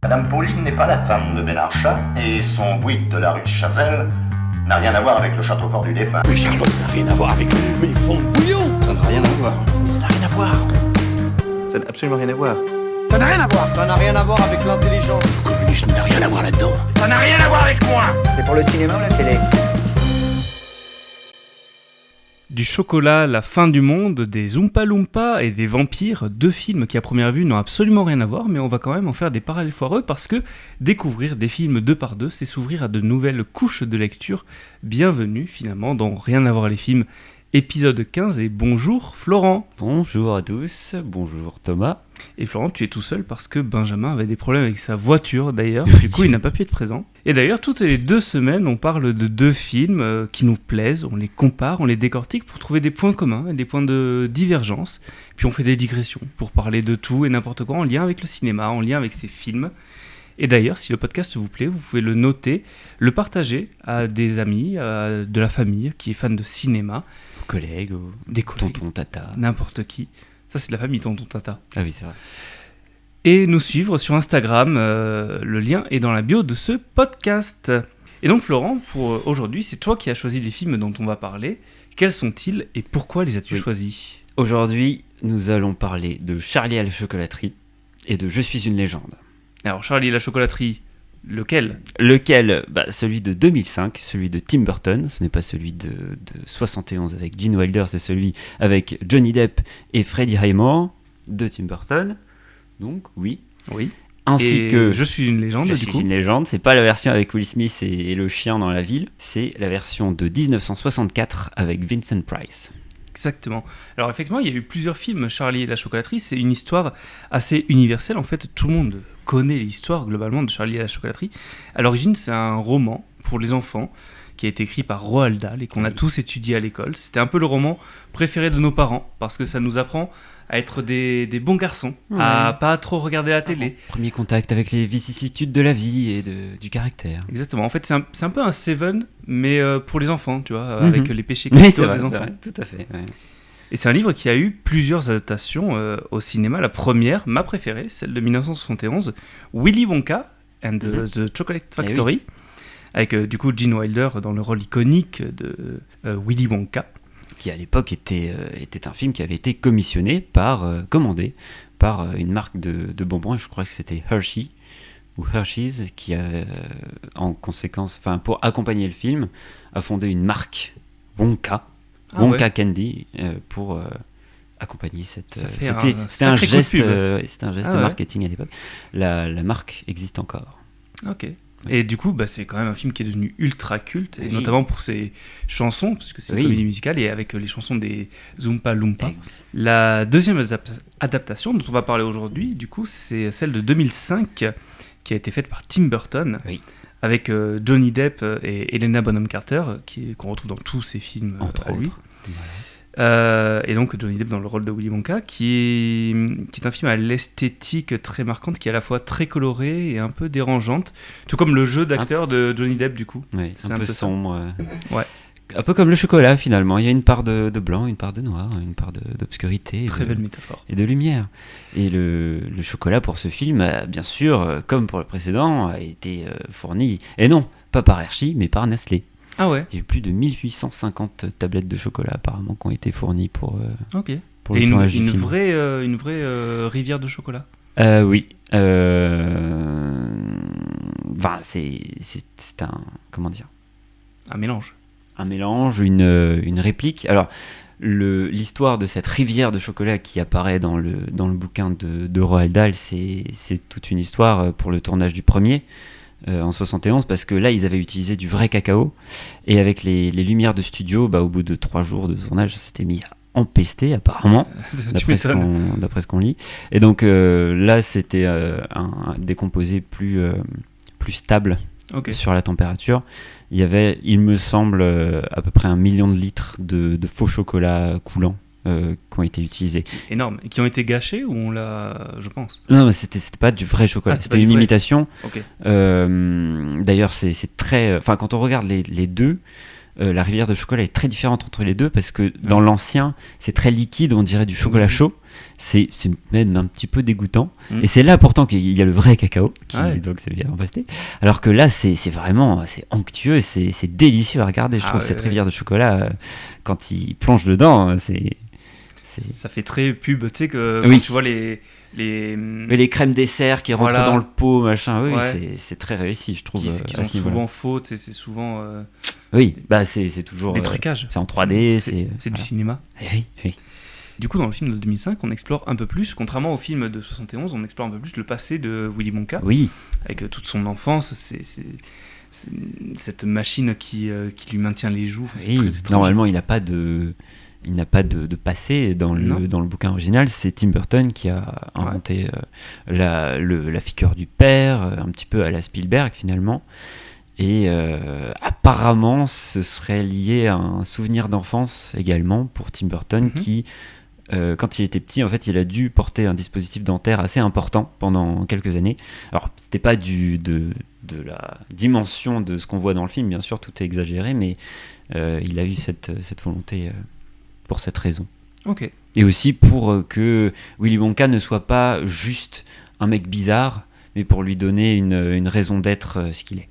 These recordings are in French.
Madame Pauline n'est pas la femme de Benarchat, et son bouygues de la rue de Chazelle n'a rien à voir avec le château fort du défunt. Mais Charlotte n'a rien à voir avec mes fonds de bouillon. Ça n'a rien à voir. Mais ça n'a rien à voir. Ça n'a absolument rien à voir. Ça n'a rien à voir. Ça n'a rien à voir avec l'intelligence. Le communisme n'a rien à voir là-dedans. Ça n'a rien à voir avec moi. C'est pour le cinéma ou la télé? Du chocolat, la fin du monde, des Oompa Loompa et des vampires, deux films qui à première vue n'ont absolument rien à voir, mais on va quand même en faire des parallèles foireux parce que découvrir des films deux par deux, c'est s'ouvrir à de nouvelles couches de lecture. Bienvenue finalement dans Rien à voir les films, épisode 15, et bonjour Florent. Bonjour à tous, bonjour Thomas. Et Florent, tu es tout seul parce que Benjamin avait des problèmes avec sa voiture d'ailleurs, du coup il n'a pas pu être présent. Et d'ailleurs, toutes les 2 semaines, on parle de deux films qui nous plaisent, on les compare, on les décortique pour trouver des points communs et des points de divergence. Puis on fait des digressions pour parler de tout et n'importe quoi en lien avec le cinéma, en lien avec ces films. Et d'ailleurs, si le podcast vous plaît, vous pouvez le noter, le partager à des amis, à de la famille qui est fan de cinéma. Aux collègues, des collègues, tonton, tata. N'importe qui. Ça, c'est de la famille, tonton, tata. Ah oui, c'est vrai. Et nous suivre sur Instagram, le lien est dans la bio de ce podcast. Et donc Florent, pour aujourd'hui, c'est toi qui as choisi les films dont on va parler. Quels sont-ils et pourquoi les as-tu choisis ? Aujourd'hui, nous allons parler de Charlie à la chocolaterie et de Je suis une légende. Alors Charlie et la chocolaterie, lequel ? Lequel ? Celui de 2005, celui de Tim Burton. Ce n'est pas celui de 71 avec Gene Wilder, c'est celui avec Johnny Depp et Freddie Highmore de Tim Burton. Donc oui. Ainsi que Je suis une légende, Je du suis coup. une légende. C'est pas la version avec Will Smith et le chien dans la ville. C'est la version de 1964 avec Vincent Price. Exactement. Alors effectivement, il y a eu plusieurs films, Charlie et la chocolaterie. C'est une histoire assez universelle. En fait, tout le monde connaît l'histoire globalement de Charlie et la chocolaterie. À l'origine, c'est un roman pour les enfants qui a été écrit par Roald Dahl et qu'on a tous étudié à l'école. C'était un peu le roman préféré de nos parents parce que ça nous apprend à être des bons garçons, à pas trop regarder la télé. Premier contact avec les vicissitudes de la vie et du caractère. Exactement. En fait, c'est un peu un Seven, mais pour les enfants, tu vois, avec les péchés capitaux des enfants. Vrai, tout à fait. Ouais. Et c'est un livre qui a eu plusieurs adaptations au cinéma. La première, ma préférée, celle de 1971, Willy Wonka and the Chocolate Factory, avec du coup Gene Wilder dans le rôle iconique de Willy Wonka. Qui à l'époque était un film qui avait été commandé par une marque de bonbons, et je crois que c'était Hershey ou Hershey's, qui a en conséquence, pour accompagner le film, a fondé une marque Wonka Candy pour accompagner cette. C'était un geste marketing à l'époque. La marque existe encore. Ok. Et du coup, c'est quand même un film qui est devenu ultra culte, et notamment pour ses chansons, puisque c'est une comédie musicale, et avec les chansons des Oompa Loompa. La deuxième adaptation dont on va parler aujourd'hui, du coup, c'est celle de 2005, qui a été faite par Tim Burton, avec Johnny Depp et Helena Bonham Carter, qu'on retrouve dans tous ses films entre lui. autres. Et donc Johnny Depp dans le rôle de Willy Wonka, qui est un film à l'esthétique très marquante, qui est à la fois très colorée et un peu dérangeante, tout comme le jeu d'acteur de Johnny Depp du coup. Ouais, c'est un peu sombre. Ouais. Un peu comme le chocolat finalement, il y a une part de blanc, une part de noir, une part d'obscurité. Très belle métaphore. Et de lumière. Et le chocolat pour ce film, bien sûr, comme pour le précédent, a été fourni, et non, pas par Hershey, mais par Nestlé. Ah ouais. Il y a eu plus de 1850 tablettes de chocolat apparemment qui ont été fournies pour et le tournage du film. Une vraie rivière de chocolat. Oui. C'est un... Comment dire ? Un mélange. Un mélange, une réplique. Alors, l'histoire de cette rivière de chocolat qui apparaît dans le bouquin de Roald Dahl, c'est toute une histoire pour le tournage du premier. En 71, parce que là ils avaient utilisé du vrai cacao, et avec les lumières de studio, au bout de 3 jours de tournage, ça s'était mis à empester apparemment, d'après ce qu'on lit. Et donc là c'était des composés plus stables sur la température. Il y avait, il me semble, à peu près 1 million de litres de faux chocolat coulant qui ont été utilisés. C'est énorme. Et qui ont été gâchés ou on l'a, je pense. Non, mais c'était pas du vrai chocolat, c'était une imitation. Okay. D'ailleurs, c'est très... quand on regarde les deux, la rivière de chocolat est très différente entre les deux parce que dans l'ancien, c'est très liquide, on dirait du chocolat chaud. C'est même un petit peu dégoûtant. Et c'est là pourtant qu'il y a le vrai cacao, donc c'est bien pasté. Alors que là, c'est vraiment c'est onctueux, c'est délicieux à regarder. Je trouve cette rivière de chocolat, quand il plonge dedans, ça fait très pub, tu sais que quand tu vois les crèmes dessert qui rentrent dans le pot, machin. Oui, c'est très réussi, je trouve. Qui sont souvent faux, c'est souvent. Oui, bah c'est toujours. Des trucages. C'est en 3D, c'est du cinéma. Oui. Du coup, dans le film de 2005, on explore un peu plus, contrairement au film de 71, on explore un peu plus le passé de Willy Wonka. Oui. Avec toute son enfance, c'est cette machine qui lui maintient les joues. Enfin, normalement, il n'a pas de passé dans le bouquin original. C'est Tim Burton qui a inventé la figure du père, un petit peu à la Spielberg finalement. Et apparemment, ce serait lié à un souvenir d'enfance également pour Tim Burton qui, quand il était petit, en fait, il a dû porter un dispositif dentaire assez important pendant quelques années. Alors, c'était pas de la dimension de ce qu'on voit dans le film, bien sûr, tout est exagéré, mais il a eu cette volonté pour cette raison. Ok. Et aussi pour que Willy Wonka ne soit pas juste un mec bizarre, mais pour lui donner une raison d'être ce qu'il est.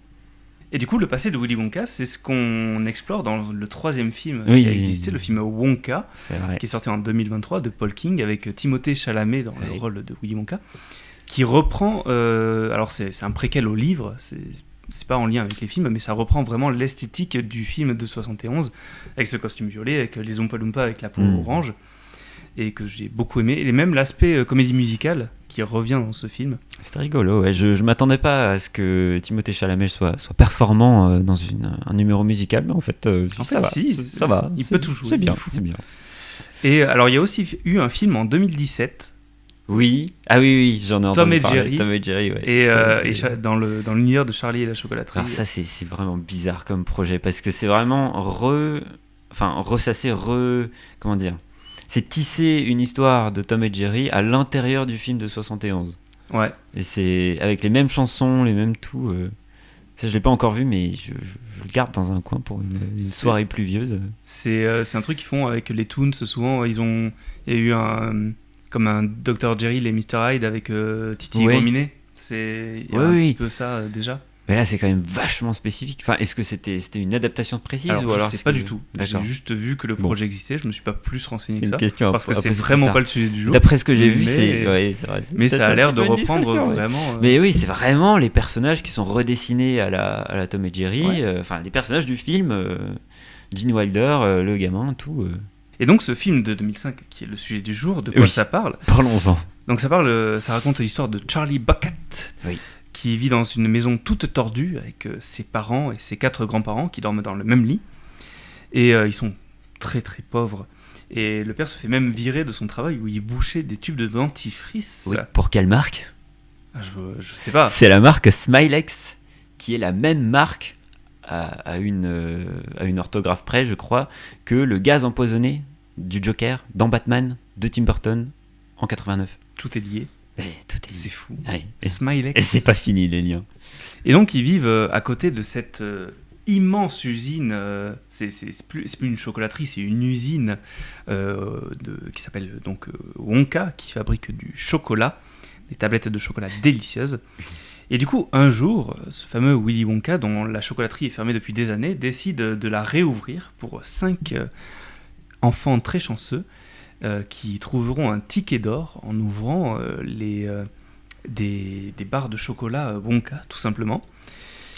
Et du coup, le passé de Willy Wonka, c'est ce qu'on explore dans le troisième film qui a existé, le film Wonka, qui est sorti en 2023 de Paul King, avec Timothée Chalamet dans le rôle de Willy Wonka, qui reprend... alors, c'est un préquel au livre, c'est pas en lien avec les films, mais ça reprend vraiment l'esthétique du film de 71, avec ce costume violet, avec les Oompa Loompa avec la peau orange, et que j'ai beaucoup aimé. Et même l'aspect comédie musicale qui revient dans ce film. C'était rigolo, ouais. Je m'attendais pas à ce que Timothée Chalamet soit performant dans un numéro musical, mais en fait, ça va. Il peut tout jouer. C'est bien. Et alors, il y a aussi eu un film en 2017. Oui, j'en ai entendu parler. Tom et Jerry, ouais. Et dans l'univers de Charlie et la chocolaterie. Alors ça, c'est vraiment bizarre comme projet, parce que c'est vraiment comment dire, c'est tisser une histoire de Tom et Jerry à l'intérieur du film de 71. Ouais. Et c'est avec les mêmes chansons, les mêmes tout. Ça, je l'ai pas encore vu, mais je le garde dans un coin pour une soirée pluvieuse. C'est un truc qu'ils font avec les Toons. Souvent, il y a eu comme un Dr. Jerry, les Mr. Hyde avec Titi et Gominet. Il y a un petit peu ça déjà. Mais là, c'est quand même vachement spécifique. Enfin, est-ce que c'était une adaptation précise ou alors je sais pas du tout. J'ai juste vu que le projet existait. Je me suis pas plus renseigné que ça. C'est une question parce que c'est vraiment pas le sujet du jour. D'après ce que j'ai vu, c'est vrai. Mais ça a l'air de reprendre vraiment. Mais oui, c'est vraiment les personnages qui sont redessinés à la Tom et Jerry. Enfin, les personnages du film. Gene Wilder, le gamin, tout. Et donc, ce film de 2005, qui est le sujet du jour, de quoi ça parle ? Parlons-en. Donc, ça raconte l'histoire de Charlie Bucket. Oui. Qui vit dans une maison toute tordue avec ses parents et ses 4 grands-parents qui dorment dans le même lit. Et ils sont très très pauvres. Et le père se fait même virer de son travail où il bouchait des tubes de dentifrice. Oui, pour quelle marque ? Je sais pas. C'est la marque Smilex, qui est la même marque à une orthographe près, je crois, que le gaz empoisonné du Joker dans Batman de Tim Burton en 89. Tout est lié. C'est fou. Ouais. Smilex. Et c'est pas fini les liens. Et donc ils vivent à côté de cette immense usine. C'est plus une chocolaterie, c'est une usine qui s'appelle donc Wonka, qui fabrique du chocolat, des tablettes de chocolat délicieuses. Et du coup, un jour, ce fameux Willy Wonka, dont la chocolaterie est fermée depuis des années, décide de la réouvrir pour 5 enfants très chanceux. Qui trouveront un ticket d'or en ouvrant des barres de chocolat Wonka, tout simplement.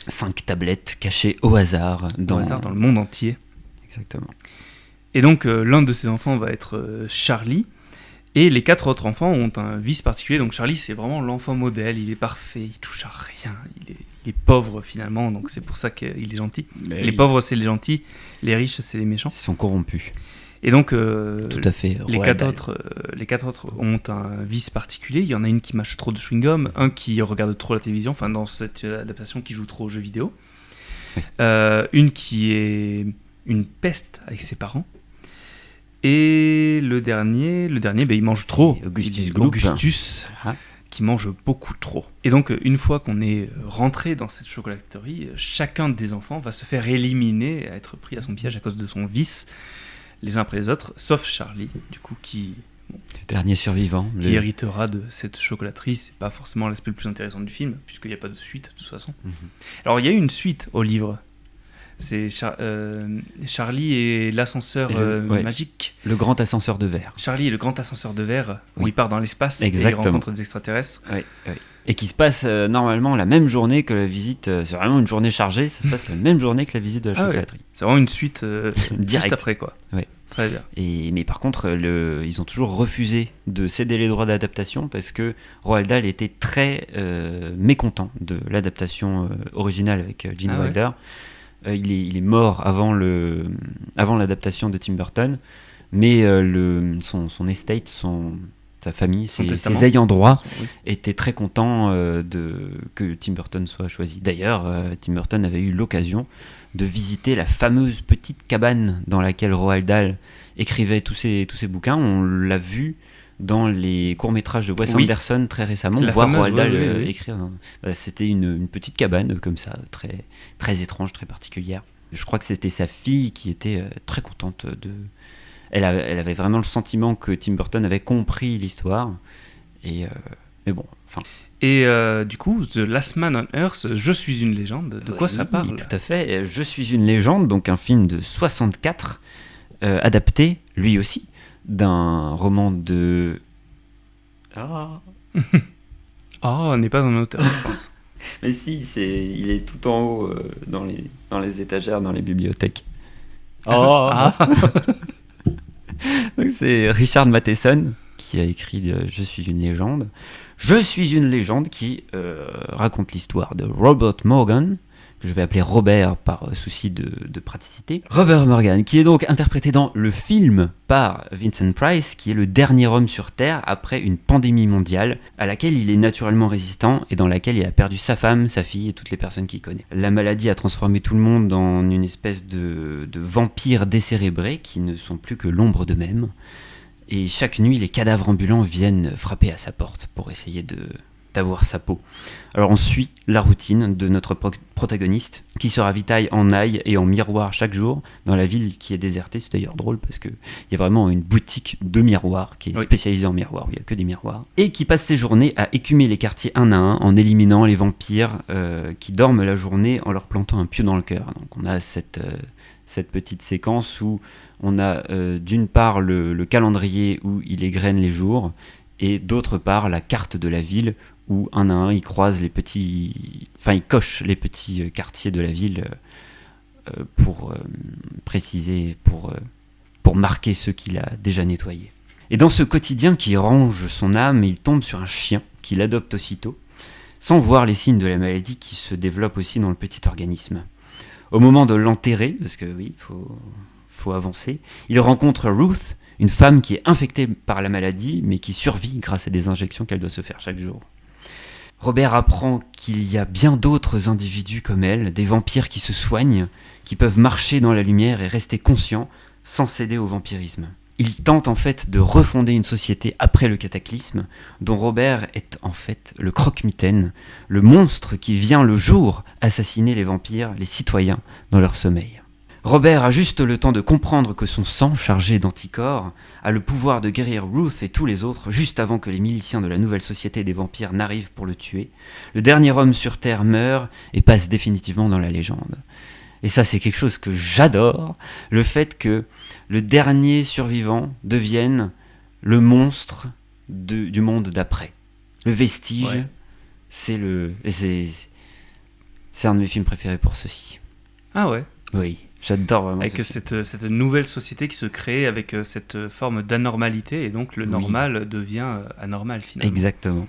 5 tablettes cachées au hasard dans le monde entier. Exactement. Et donc, l'un de ces enfants va être Charlie, et les 4 autres enfants ont un vice particulier. Donc, Charlie, c'est vraiment l'enfant modèle, il est parfait, il touche à rien, il est pauvre finalement, donc c'est pour ça qu'il est gentil. Mais les pauvres, c'est les gentils, les riches, c'est les méchants. Ils sont corrompus. Et donc, tout à fait, les 4 autres ont un vice particulier. Il y en a une qui mâche trop de chewing-gum, un qui regarde trop la télévision, enfin dans cette adaptation qui joue trop aux jeux vidéo. Oui. Une qui est une peste avec ses parents. Et le dernier il mange trop. Augustus, qui mange beaucoup trop. Et donc, une fois qu'on est rentré dans cette chocolaterie, chacun des enfants va se faire éliminer, à être pris à son piège à cause de son vice, les uns après les autres, sauf Charlie, du coup, qui Le dernier survivant. héritera de cette chocolaterie. C'est pas forcément l'aspect le plus intéressant du film, puisqu'il n'y a pas de suite, de toute façon. Alors, il y a eu une suite au livre. C'est Charlie et l'ascenseur ouais. magique. Le grand ascenseur de verre. Charlie et le grand ascenseur de verre, où Oui. il part dans l'espace Exactement. et il rencontre des extraterrestres. Oui. Et qui se passe normalement la même journée que la visite. C'est vraiment une journée chargée, ça se passe la même journée que la visite de la chocolaterie. C'est vraiment une suite Direct. juste après, quoi. Ouais. Très bien. Mais par contre, ils ont toujours refusé de céder les droits d'adaptation parce que Roald Dahl était très mécontent de l'adaptation originale avec Gene Wilder. Il est mort avant l'adaptation de Tim Burton, mais son estate, sa famille, ses ayants droit étaient très contents que Tim Burton soit choisi. D'ailleurs, Tim Burton avait eu l'occasion de visiter la fameuse petite cabane dans laquelle Roald Dahl écrivait tous ses bouquins. On l'a vu dans les courts-métrages de Wes Anderson très récemment, voir Roald Dahl écrire. C'était une petite cabane comme ça, très, très étrange, très particulière. Je crois que c'était sa fille qui était très contente de... Elle avait vraiment le sentiment que Tim Burton avait compris l'histoire. Mais bon, enfin... Et du coup, The Last Man on Earth, Je suis une légende, de quoi ça parle ? Oui, tout à fait. Je suis une légende, donc un film de 64, adapté, lui aussi, d'un roman de... on n'est pas un auteur, je pense. Mais si, il est tout en haut dans les étagères, dans les bibliothèques. Donc c'est Richard Matheson qui a écrit Je suis une légende. Je suis une légende qui raconte l'histoire de Robert Morgan, que je vais appeler Robert par souci de praticité. Robert Morgan, qui est donc interprété dans le film par Vincent Price, qui est le dernier homme sur Terre après une pandémie mondiale, à laquelle il est naturellement résistant et dans laquelle il a perdu sa femme, sa fille et toutes les personnes qu'il connaît. La maladie a transformé tout le monde en une espèce de vampires décérébrés qui ne sont plus que l'ombre d'eux-mêmes. Et chaque nuit, les cadavres ambulants viennent frapper à sa porte pour essayer d'avoir sa peau. Alors on suit la routine de notre protagoniste qui se ravitaille en ail et en miroir chaque jour dans la ville qui est désertée. C'est d'ailleurs drôle parce qu'il y a vraiment une boutique de miroirs qui est spécialisée en miroirs, où il n'y a que des miroirs. Et qui passe ses journées à écumer les quartiers un à un en éliminant les vampires qui dorment la journée en leur plantant un pieu dans le cœur. Donc on a cette petite séquence où on a d'une part le calendrier où il égrène les jours et d'autre part la carte de la ville où un à un il coche les petits quartiers de la ville pour préciser, pour marquer ceux qu'il a déjà nettoyés. Et dans ce quotidien qui range son âme, il tombe sur un chien qu'il adopte aussitôt, sans voir les signes de la maladie qui se développe aussi dans le petit organisme. Au moment de l'enterrer, parce que oui, faut avancer, il rencontre Ruth, une femme qui est infectée par la maladie, mais qui survit grâce à des injections qu'elle doit se faire chaque jour. Robert apprend qu'il y a bien d'autres individus comme elle, des vampires qui se soignent, qui peuvent marcher dans la lumière et rester conscients sans céder au vampirisme. Il tente en fait de refonder une société après le cataclysme, dont Robert est en fait le croque-mitaine, le monstre qui vient le jour assassiner les vampires, les citoyens, dans leur sommeil. Robert a juste le temps de comprendre que son sang chargé d'anticorps a le pouvoir de guérir Ruth et tous les autres juste avant que les miliciens de la nouvelle société des vampires n'arrivent pour le tuer. Le dernier homme sur Terre meurt et passe définitivement dans la légende. Et ça, c'est quelque chose que j'adore, le fait que le dernier survivant devienne le monstre du monde d'après. Le vestige, c'est un de mes films préférés pour ceci. Ah ouais. Oui, j'adore vraiment. Avec cette nouvelle société qui se crée avec cette forme d'anormalité, et donc le normal devient anormal finalement. Exactement.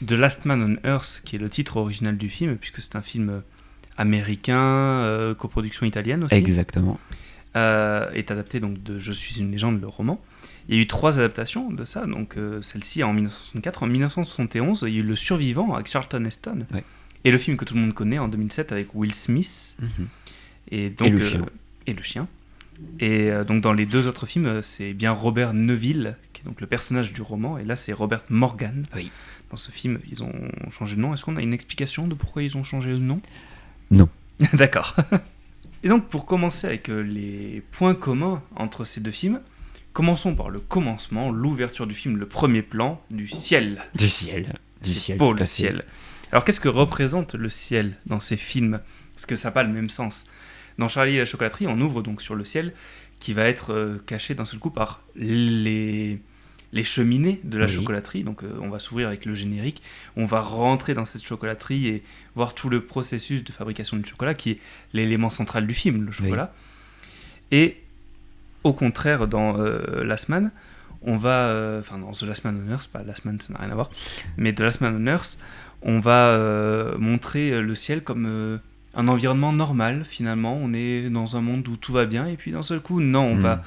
The Last Man on Earth, qui est le titre original du film, puisque c'est un film américain, coproduction italienne aussi. Exactement. Est adapté donc de Je suis une légende, le roman. Il y a eu 3 adaptations de ça, donc celle-ci en 1964. En 1971, il y a eu Le Survivant avec Charlton Heston. Ouais. Et le film que tout le monde connaît en 2007 avec Will Smith. Mm-hmm. Et le chien. Et donc dans les 2 autres films, c'est bien Robert Neville, qui est donc le personnage du roman, et là c'est Robert Morgan. Oui. dans ce film, ils ont changé de nom. Est-ce qu'on a une explication de pourquoi ils ont changé de nom ? Non. D'accord. Et donc, pour commencer avec les points communs entre ces deux films, commençons par le commencement, l'ouverture du film, le premier plan du ciel. Du ciel. C'est beau, le ciel. Alors, qu'est-ce que représente le ciel dans ces films ? Parce que ça n'a pas le même sens. Dans Charlie et la chocolaterie, on ouvre donc sur le ciel qui va être caché d'un seul coup par les cheminées de la chocolaterie. Donc, on va s'ouvrir avec le générique. On va rentrer dans cette chocolaterie et voir tout le processus de fabrication du chocolat qui est l'élément central du film, le chocolat. Oui. Et au contraire, dans Last Man, on va... Enfin, dans The Last Man on Earth, pas Last Man, ça n'a rien à voir. Mais The Last Man on Earth, on va montrer le ciel comme... un environnement normal, finalement. On est dans un monde où tout va bien, et puis d'un seul coup, non, on va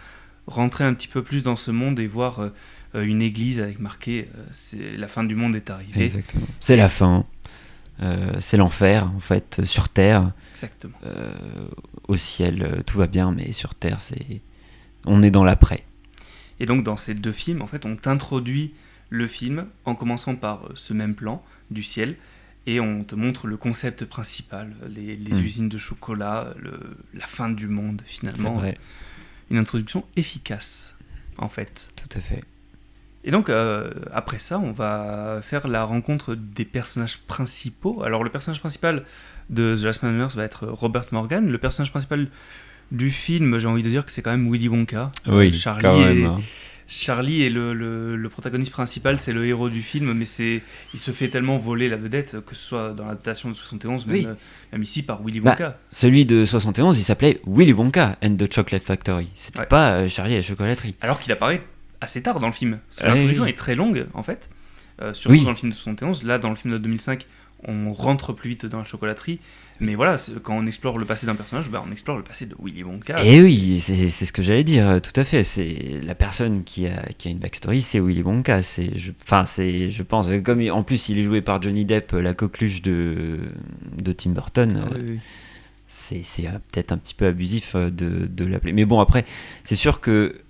rentrer un petit peu plus dans ce monde et voir une église avec marqué c'est la fin du monde est arrivée. Exactement. C'est la fin. C'est l'enfer, en fait, sur Terre. Exactement. Au ciel, tout va bien, mais sur Terre, on est dans l'après. Et donc, dans ces deux films, en fait, on t'introduit le film en commençant par ce même plan du ciel, et on te montre le concept principal, les usines de chocolat, la fin du monde, finalement. C'est vrai. Une introduction efficace, en fait. Tout à fait. Et donc, après ça, on va faire la rencontre des personnages principaux. Alors, le personnage principal de The Last Man on Earth va être Robert Morgan. Le personnage principal du film, j'ai envie de dire que c'est quand même Willy Wonka. Oui, Charlie quand même. Charlie est le protagoniste principal, c'est le héros du film, mais il se fait tellement voler la vedette, que ce soit dans l'adaptation de 71, même ici par Willy Wonka. Celui de 71, il s'appelait Willy Wonka and the Chocolate Factory. C'était pas Charlie et la chocolaterie. Alors qu'il apparaît assez tard dans le film. Parce que l'introduction est très longue, en fait. Surtout dans le film de 71. Là, dans le film de 2005, on rentre plus vite dans la chocolaterie. Mais voilà, quand on explore le passé d'un personnage, on explore le passé de Willy Wonka. Et oui, c'est ce que j'allais dire, tout à fait. C'est la personne qui a une backstory, c'est Willy Wonka. Je pense, comme en plus il est joué par Johnny Depp, la coqueluche de Tim Burton. C'est peut-être un petit peu abusif de l'appeler. Mais bon, après, c'est sûr que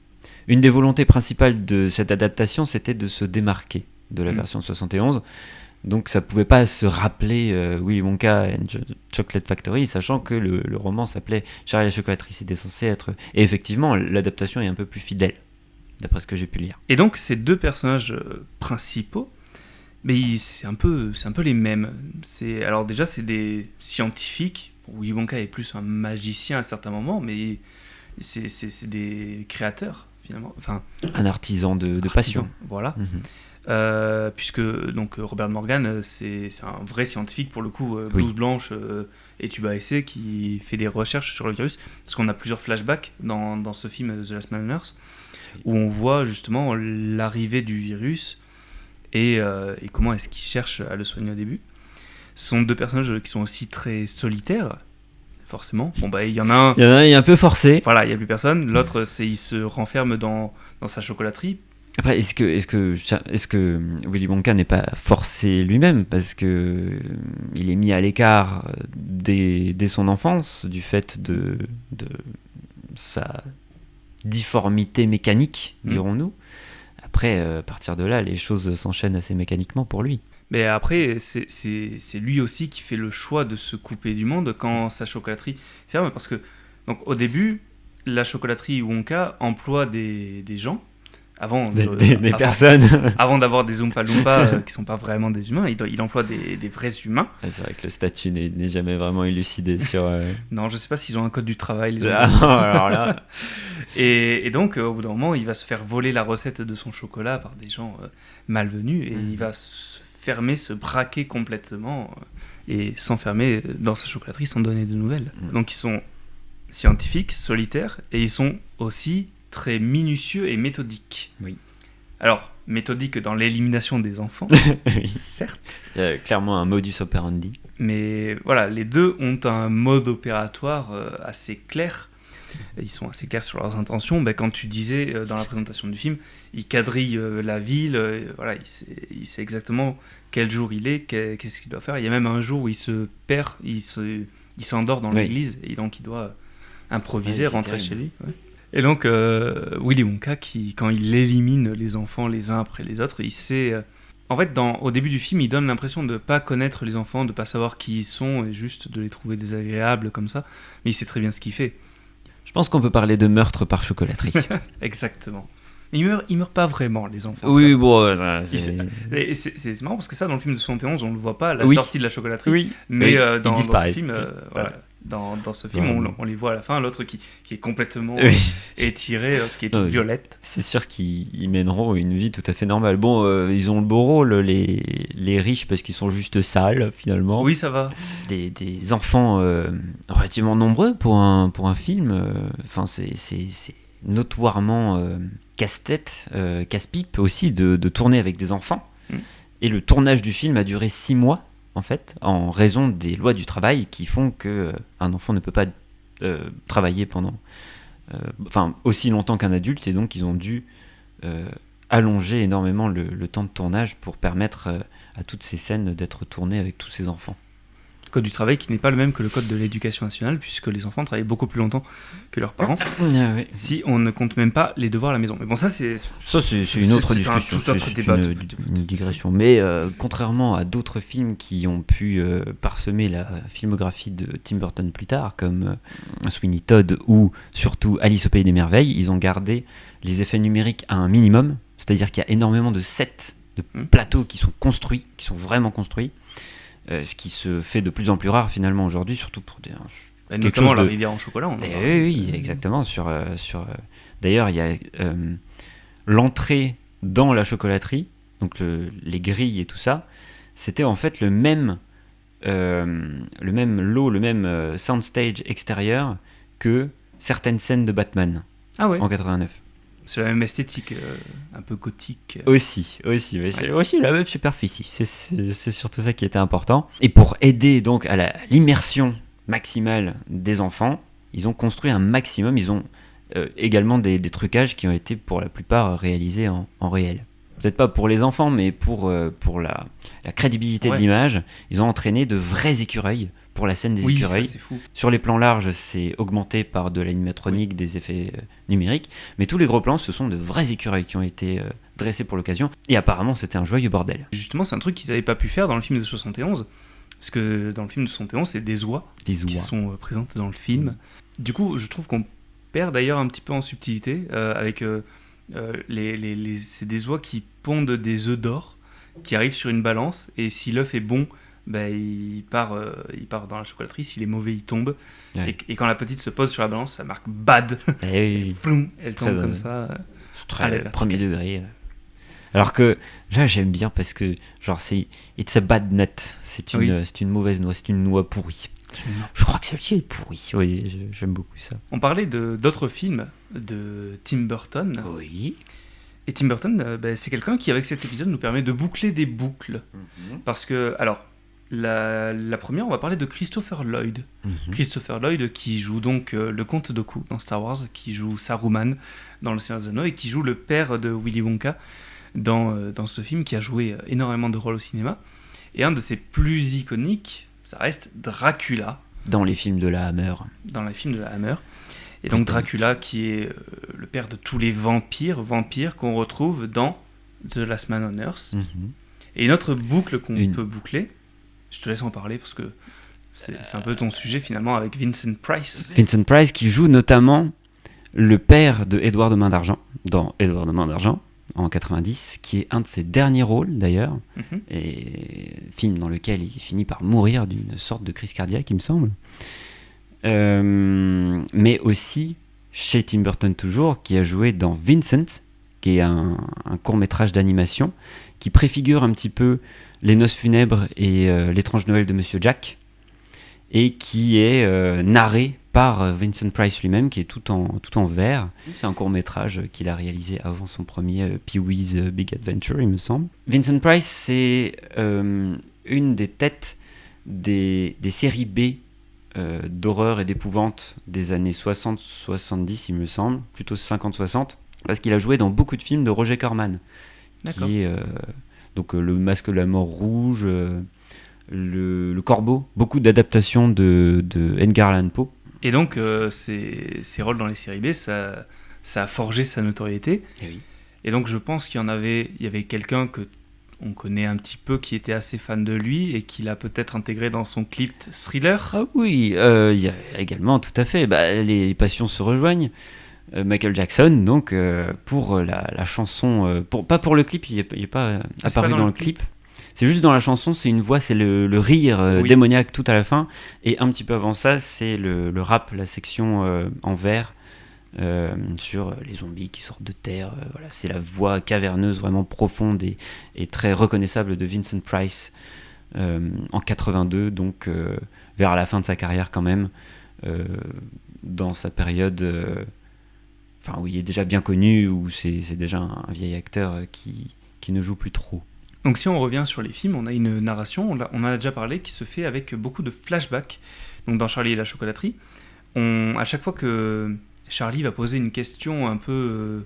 une des volontés principales de cette adaptation, c'était de se démarquer de la version 71. Donc ça pouvait pas se rappeler Willy Wonka and Chocolate Factory, sachant que le roman s'appelait Charlie et la chocolaterie. C'était censé être... Et effectivement, l'adaptation est un peu plus fidèle, d'après ce que j'ai pu lire. Et donc ces deux personnages principaux, mais c'est un peu les mêmes. Alors déjà, c'est des scientifiques. Willy Wonka est plus un magicien à certains moments, mais c'est des créateurs, finalement. Enfin, un artisan de passion. Voilà. Puisque donc Robert Morgan c'est un vrai scientifique pour le coup, blouse blanche et tuba essai, qui fait des recherches sur le virus, parce qu'on a plusieurs flashbacks dans ce film The Last Man on Earth où on voit justement l'arrivée du virus et comment est-ce qu'il cherche à le soigner au début. Ce sont deux personnages qui sont aussi très solitaires, forcément. Il y en a un, il est un peu forcé. Voilà, il n'y a plus personne. L'autre, il se renferme dans sa chocolaterie. Après, est-ce que Willy Wonka n'est pas forcé lui-même, parce que il est mis à l'écart dès son enfance du fait de sa difformité mécanique, dirons-nous. Après, à partir de là, les choses s'enchaînent assez mécaniquement pour lui. Mais après, c'est lui aussi qui fait le choix de se couper du monde quand sa chocolaterie ferme, parce que donc au début, la chocolaterie Wonka emploie des gens. Des personnes. Avant d'avoir des Oompa Loompa qui sont pas vraiment des humains, il emploie des vrais humains. C'est vrai que le statut n'est jamais vraiment élucidé sur... Non, je sais pas s'ils ont un code du travail. Alors là... et donc, au bout d'un moment, il va se faire voler la recette de son chocolat par des gens malvenus, et il va se braquer complètement et s'enfermer dans sa chocolaterie sans donner de nouvelles. Donc ils sont scientifiques, solitaires, et ils sont aussi très minutieux et méthodiques. Oui. Alors, méthodique dans l'élimination des enfants, certes. Clairement un modus operandi. Mais voilà, les deux ont un mode opératoire assez clair. Ils sont assez clairs sur leurs intentions. Quand tu disais dans la présentation du film, il quadrille la ville, voilà, il sait exactement quel jour il est, qu'est-ce qu'il doit faire. Il y a même un jour où il se perd, il s'endort dans l'église, et donc il doit improviser, rentrer chez lui. Ouais. Et donc, Willy Wonka, quand il élimine les enfants les uns après les autres, il sait En fait, au début du film, il donne l'impression de pas connaître les enfants, de pas savoir qui ils sont et juste de les trouver désagréables comme ça. Mais il sait très bien ce qu'il fait. Je pense qu'on peut parler de meurtre par chocolaterie. Exactement. Ils meurent pas vraiment, les enfants. Oui, ça. bon, Et c'est marrant parce que ça, dans le film de 71, on le voit pas, la Oui. sortie de la chocolaterie. Oui. Mais Oui, dans ils ce disparaissent. film, voilà. Dans ce film, Ouais. on les voit à la fin, l'autre qui est complètement Oui. étiré, l'autre qui est toute Oui. violette. C'est sûr qu'ils mèneront une vie tout à fait normale. Bon, ils ont le beau rôle, les riches, parce qu'ils sont juste sales, finalement. Oui, ça va. Des enfants relativement nombreux pour un film. Enfin, c'est notoirement casse-tête, casse-pipe aussi de tourner avec des enfants. Et le tournage du film a duré 6 mois, en fait, en raison des lois du travail qui font que un enfant ne peut pas travailler pendant aussi longtemps qu'un adulte, et donc ils ont dû allonger énormément le temps de tournage pour permettre à toutes ces scènes d'être tournées avec tous ces enfants. Code du travail qui n'est pas le même que le code de l'éducation nationale, puisque les enfants travaillent beaucoup plus longtemps que leurs parents, Ouais. si on ne compte même pas les devoirs à la maison. Mais bon, ça, c'est une autre c'est un discussion, tout autre c'est débat. une digression. Mais contrairement à d'autres films qui ont pu parsemer la filmographie de Tim Burton plus tard, comme Sweeney Todd ou surtout Alice au Pays des Merveilles, ils ont gardé les effets numériques à un minimum, c'est-à-dire qu'il y a énormément de sets, de plateaux qui sont construits, qui sont vraiment construits, ce qui se fait de plus en plus rare finalement aujourd'hui, surtout pour des... Notamment la rivière en chocolat. Oui, exactement. D'ailleurs, il y a l'entrée dans la chocolaterie, donc les grilles et tout ça, c'était en fait le même lot, le même soundstage extérieur que certaines scènes de Batman en 89. C'est la même esthétique, un peu gothique. Aussi, mais c'est aussi la même superficie. C'est surtout ça qui était important. Et pour aider donc à l'immersion maximale des enfants, ils ont construit un maximum. Ils ont également des trucages qui ont été pour la plupart réalisés en réel. Peut-être pas pour les enfants, mais pour la crédibilité de l'image, ils ont entraîné de vrais écureuils pour la scène des écureuils. Ça, c'est fou. Sur les plans larges, c'est augmenté par de l'animatronique, des effets numériques, mais tous les gros plans, ce sont de vrais écureuils qui ont été dressés pour l'occasion, et apparemment c'était un joyeux bordel. Justement, c'est un truc qu'ils n'avaient pas pu faire dans le film de 71, parce que dans le film de 71, c'est des oies qui sont présentes dans le film. Du coup, je trouve qu'on perd d'ailleurs un petit peu en subtilité, avec c'est des oies qui pondent des œufs d'or, qui arrivent sur une balance, et si l'œuf est bon, il part dans la chocolaterie, s'il est mauvais, il tombe. Ouais. Et quand la petite se pose sur la balance, ça marque bad. Et ploum, elle tombe comme ça. Très premier degré. Alors que là, j'aime bien parce que genre c'est it's a bad nut, c'est une mauvaise noix, c'est une noix pourrie. Je crois que celle-ci est pourrie. Oui, j'aime beaucoup ça. On parlait d'autres films de Tim Burton. Oui. Et Tim Burton, c'est quelqu'un qui, avec cet épisode, nous permet de boucler des boucles. Parce que, alors, la première, on va parler de Christopher Lloyd. Christopher Lloyd qui joue donc le comte Dooku dans Star Wars, qui joue Saruman dans Le Seigneur des Anneaux et qui joue le père de Willy Wonka dans ce film, qui a joué énormément de rôles au cinéma. Et un de ses plus iconiques, ça reste Dracula. Dans les films de la Hammer. Et donc Dracula qui est le père de tous les vampires qu'on retrouve dans The Last Man on Earth. Et une autre boucle qu'on peut boucler, je te laisse en parler parce que c'est un peu ton sujet finalement, avec Vincent Price. Vincent Price qui joue notamment le père de Édouard de Main d'Argent dans Édouard de Main d'Argent en 90, qui est un de ses derniers rôles d'ailleurs, et film dans lequel il finit par mourir d'une sorte de crise cardiaque, il me semble. Mais aussi chez Tim Burton toujours, qui a joué dans Vincent, qui est un court-métrage d'animation qui préfigure un petit peu Les Noces funèbres et L'étrange Noël de Monsieur Jack, et qui est narré par Vincent Price lui-même, qui est tout en vert. C'est un court-métrage qu'il a réalisé avant son premier Pee-wee's Big Adventure, il me semble. Vincent Price, c'est une des têtes des séries B d'horreur et d'épouvante des années 60-70, il me semble, plutôt 50-60, parce qu'il a joué dans beaucoup de films de Roger Corman, qui est donc Le Masque de la Mort Rouge, le Corbeau, beaucoup d'adaptations de Edgar Allan Poe. Et donc ces rôles dans les séries B, ça a forgé sa notoriété. Et oui. Et donc je pense qu'il y avait quelqu'un que on connaît un petit peu, qui était assez fan de lui et qu'il a peut-être intégré dans son clip Thriller. Ah oui, il y a également, tout à fait, les passions se rejoignent. Michael Jackson, donc, pour la chanson, pas pour le clip, il n'est pas apparu dans le clip. C'est juste dans la chanson, c'est une voix, c'est le rire démoniaque tout à la fin. Et un petit peu avant ça, c'est le rap, la section en vers, sur les zombies qui sortent de terre. Voilà, c'est la voix caverneuse, vraiment profonde et très reconnaissable de Vincent Price en 82, donc vers la fin de sa carrière quand même, dans sa période... où il est déjà bien connu, où c'est déjà un vieil acteur qui ne joue plus trop. Donc si on revient sur les films, on a une narration, on en a déjà parlé, qui se fait avec beaucoup de flashbacks. Donc dans Charlie et la chocolaterie, à chaque fois que Charlie va poser une question un peu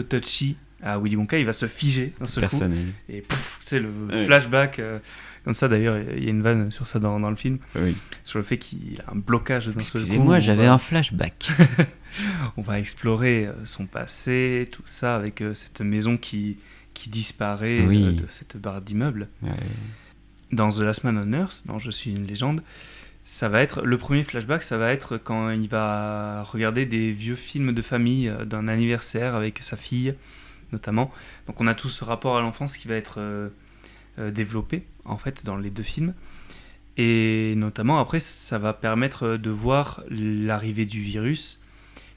touchy à Willy Wonka, il va se figer d'un seul coup. Et pouf, c'est le flashback. Comme ça, d'ailleurs, il y a une vanne sur ça dans le film. Oui. Sur le fait qu'il a un blocage d'un seul coup. Excusez-moi, j'avais un flashback. On va explorer son passé, tout ça, avec cette maison qui disparaît de cette barre d'immeuble. Ouais. Dans The Last Man on Earth, dans Je suis une légende, ça va être le premier flashback, ça va être quand il va regarder des vieux films de famille d'un anniversaire avec sa fille, notamment. Donc on a tout ce rapport à l'enfance qui va être développé, en fait, dans les deux films. Et notamment, après, ça va permettre de voir l'arrivée du virus,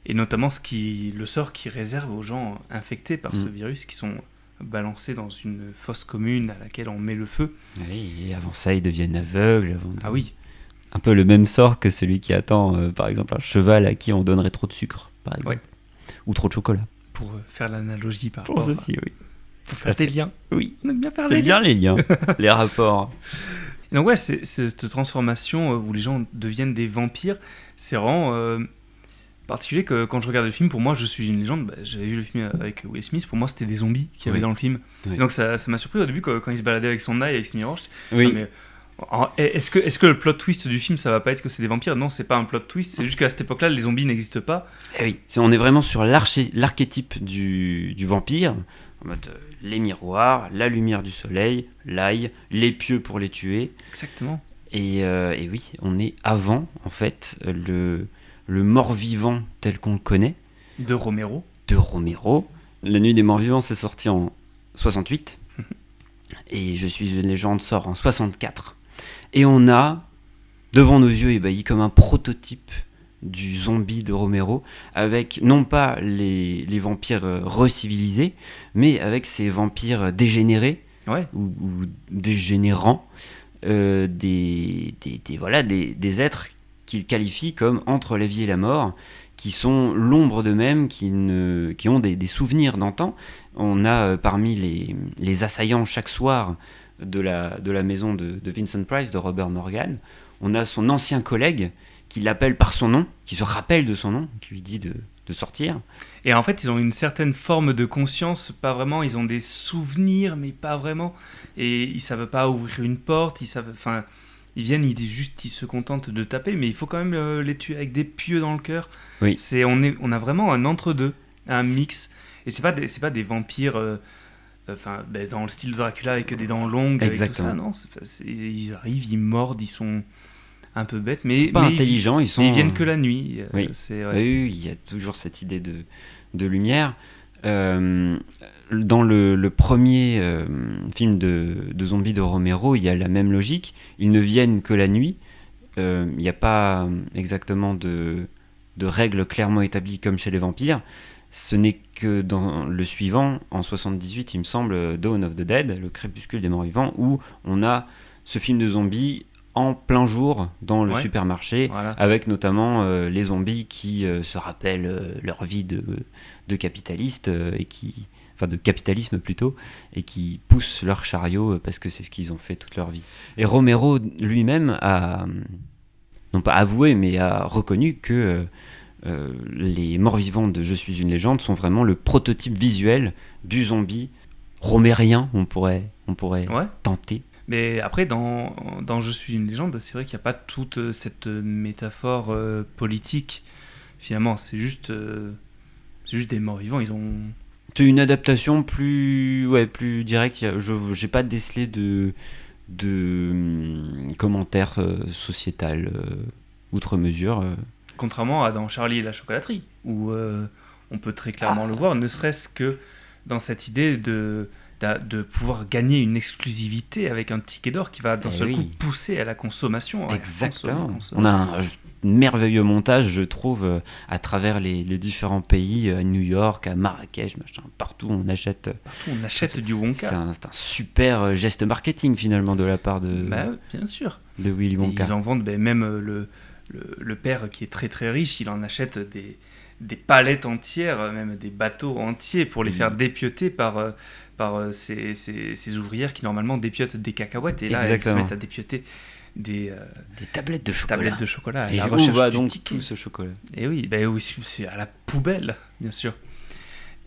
et notamment le sort qu'il réserve aux gens infectés par ce virus, qui sont balancés dans une fosse commune à laquelle on met le feu. Oui, et avant ça, ils deviennent aveugles. Ah oui. Un peu le même sort que celui qui attend, par exemple, un cheval à qui on donnerait trop de sucre, par exemple. Ouais. Ou trop de chocolat. Pour faire l'analogie par rapport pour ceci, oui. Pour faire des liens. Oui. On aime bien faire les liens, les rapports. Et donc ouais, c'est cette transformation où les gens deviennent des vampires, c'est vraiment particulier que quand je regarde le film, pour moi, Je suis une légende, j'avais vu le film avec Will Smith, pour moi c'était des zombies qu'il y avait dans le film. Oui. Et donc ça m'a surpris au début quand il se baladait avec son eye, avec ses miroirs. Oui. Est-ce que le plot twist du film, ça va pas être que c'est des vampires ? Non, c'est pas un plot twist, c'est juste qu'à cette époque-là, les zombies n'existent pas. Et oui, on est vraiment sur l'archétype du vampire, en mode les miroirs, la lumière du soleil, l'ail, les pieux pour les tuer. Exactement. Et oui, on est avant, en fait, le mort-vivant tel qu'on le connaît. De Romero. La Nuit des Morts-Vivants, c'est sorti en 68. Et Je suis une légende sort en 64. Et on a, devant nos yeux, ébahi comme un prototype du zombie de Romero, avec non pas les vampires recivilisés, mais avec ces vampires dégénérés, ou dégénérants, des êtres qu'il qualifie comme entre la vie et la mort, qui sont l'ombre d'eux-mêmes, qui ont des souvenirs d'antan. On a parmi les assaillants chaque soir de la maison de Vincent Price, de Robert Morgan, on a son ancien collègue qui l'appelle par son nom, qui se rappelle de son nom, qui lui dit de sortir. Et en fait, ils ont une certaine forme de conscience, pas vraiment, ils ont des souvenirs, mais pas vraiment. Et ils savent pas ouvrir une porte, ils viennent, ils se contentent de taper, mais il faut quand même les tuer avec des pieux dans le cœur. Oui. On a vraiment un entre-deux, un mix. Et c'est pas des vampires dans le style de Dracula avec des dents longues. Exactement. Avec tout ça, non. Ils arrivent, ils mordent, ils sont un peu bêtes, mais ils sont pas intelligents. Ils viennent que la nuit. Oui. Oui, il y a toujours cette idée de lumière. Dans le premier film de zombies de Romero, il y a la même logique. Ils ne viennent que la nuit. Il n'y a pas exactement de règles clairement établies comme chez les vampires. Ce n'est que dans le suivant, en 78, il me semble, Dawn of the Dead, le crépuscule des morts vivants, où on a ce film de zombies en plein jour dans le supermarché, avec notamment les zombies qui se rappellent leur vie de capitaliste de capitalisme plutôt, et qui poussent leur chariot parce que c'est ce qu'ils ont fait toute leur vie. Et Romero lui-même a, non pas avoué, mais a reconnu que les morts-vivants de Je suis une légende sont vraiment le prototype visuel du zombie romérien, on pourrait tenter. Mais après, dans Je suis une légende, c'est vrai qu'il n'y a pas toute cette métaphore politique. Finalement, c'est juste des morts-vivants. Ils ont C'est une adaptation plus directe. J'ai pas décelé de commentaires sociétal outre mesure. Contrairement à dans Charlie et la chocolaterie, où on peut très clairement le voir, ne serait-ce que dans cette idée de pouvoir gagner une exclusivité avec un ticket d'or qui va d'un seul coup pousser à la consommation. Exactement. On a un merveilleux montage, je trouve, à travers les différents pays, à New York, à Marrakech, machin, partout on achète du Wonka. C'est un super geste marketing finalement de la part bien sûr. de Willy Wonka. Et ils en vendent même le père qui est très très riche, il en achète des palettes entières, même des bateaux entiers pour les faire dépioter par ces ouvrières qui normalement dépiotent des cacahuètes, et là elles se mettent à dépioter des tablettes de chocolat. Et la recherche va donc tout ce chocolat. Et oui, c'est à la poubelle, bien sûr.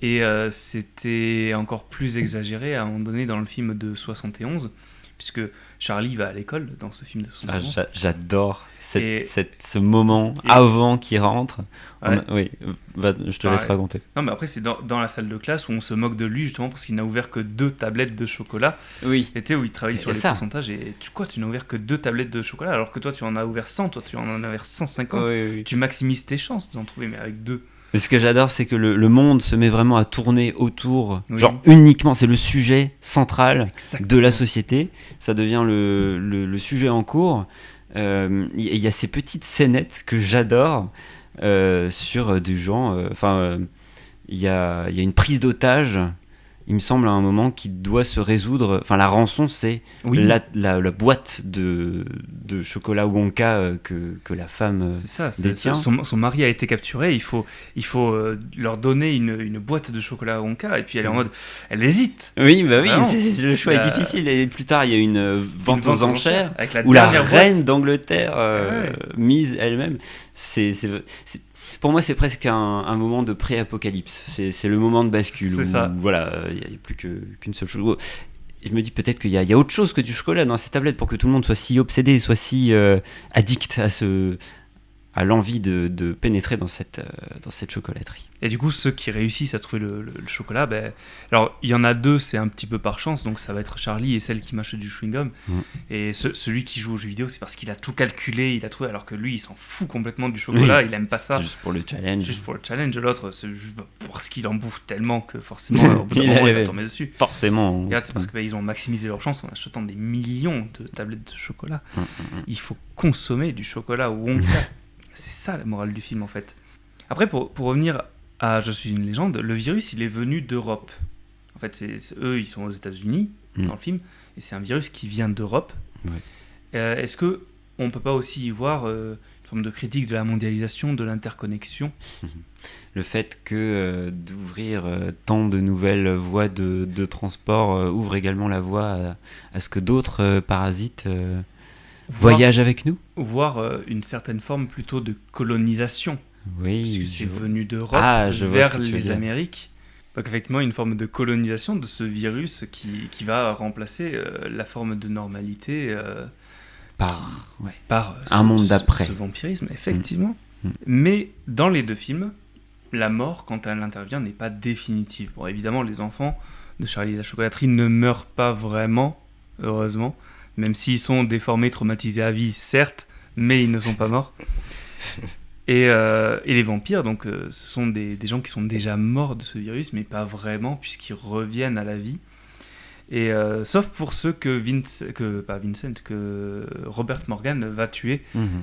Et c'était encore plus exagéré à un moment donné dans le film de 71, puisque Charlie va à l'école dans ce film de 71. J'adore ce moment avant qu'il rentre. Ouais. Je te laisse raconter. Non, mais après, c'est dans la salle de classe où on se moque de lui, justement, parce qu'il n'a ouvert que 2 tablettes de chocolat. Oui. Et où il travaille sur les pourcentages. Et tu n'as ouvert que 2 tablettes de chocolat, alors que toi, tu en as ouvert 100, toi, tu en as ouvert 150. Oui. Tu maximises tes chances d'en trouver, mais avec 2. Mais ce que j'adore, c'est que le monde se met vraiment à tourner autour, genre uniquement, c'est le sujet central de la société. Ça devient le sujet en cours. Il y a ces petites scénettes que j'adore sur du genre. Il y a une prise d'otage. Il me semble à un moment qui doit se résoudre. Enfin, la rançon, c'est la boîte de chocolat Wonka que la femme détient. Son mari a été capturé. Il faut leur donner une boîte de chocolat Wonka. Et puis elle est en mode, elle hésite. Oui, le choix est difficile. Et plus tard, il y a une vente aux enchères avec la où la boîte. reine d'Angleterre mise elle-même. Pour moi, c'est presque un moment de pré-apocalypse. C'est le moment de bascule. C'est ça. Voilà, il n'y a plus qu'une seule chose. Et je me dis peut-être qu'il y a autre chose que du chocolat dans ces tablettes pour que tout le monde soit si obsédé, soit si addict à l'envie de pénétrer dans cette chocolaterie. Et du coup, ceux qui réussissent à trouver le chocolat, alors il y en a 2, c'est un petit peu par chance, donc ça va être Charlie et celle qui mâche du chewing-gum. Et celui qui joue aux jeux vidéo, c'est parce qu'il a tout calculé, il a trouvé, alors que lui, il s'en fout complètement du chocolat, il aime pas ça. Juste pour le challenge. L'autre, c'est juste parce qu'il en bouffe tellement que forcément, au bout d'un moment, il va tomber dessus. Forcément. Et là, c'est parce qu'ils ont maximisé leur chance en achetant des millions de tablettes de chocolat. Il faut consommer du chocolat Wonka. C'est ça la morale du film en fait. Après, pour revenir à Je suis une légende, le virus il est venu d'Europe. En fait, eux ils sont aux États-Unis dans le film, et c'est un virus qui vient d'Europe. Est-ce qu'on peut pas aussi y voir une forme de critique de la mondialisation, de l'interconnexion ? Le fait que d'ouvrir tant de nouvelles voies de transport ouvre également la voie à ce que d'autres parasites voyage avec nous, voire une certaine forme plutôt de colonisation, puisque c'est venu d'Europe vers les Amériques. Donc effectivement une forme de colonisation de ce virus qui va remplacer la forme de normalité par un monde d'après, ce vampirisme, effectivement. Mais dans les 2 films, la mort quand elle intervient n'est pas définitive. Bon, évidemment les enfants de Charlie et la chocolaterie ne meurent pas vraiment, heureusement, même s'ils sont déformés, traumatisés à vie, certes, mais ils ne sont pas morts. Et les vampires, donc, ce sont des gens qui sont déjà morts de ce virus, mais pas vraiment, puisqu'ils reviennent à la vie. Et sauf pour ceux que Robert Morgan va tuer.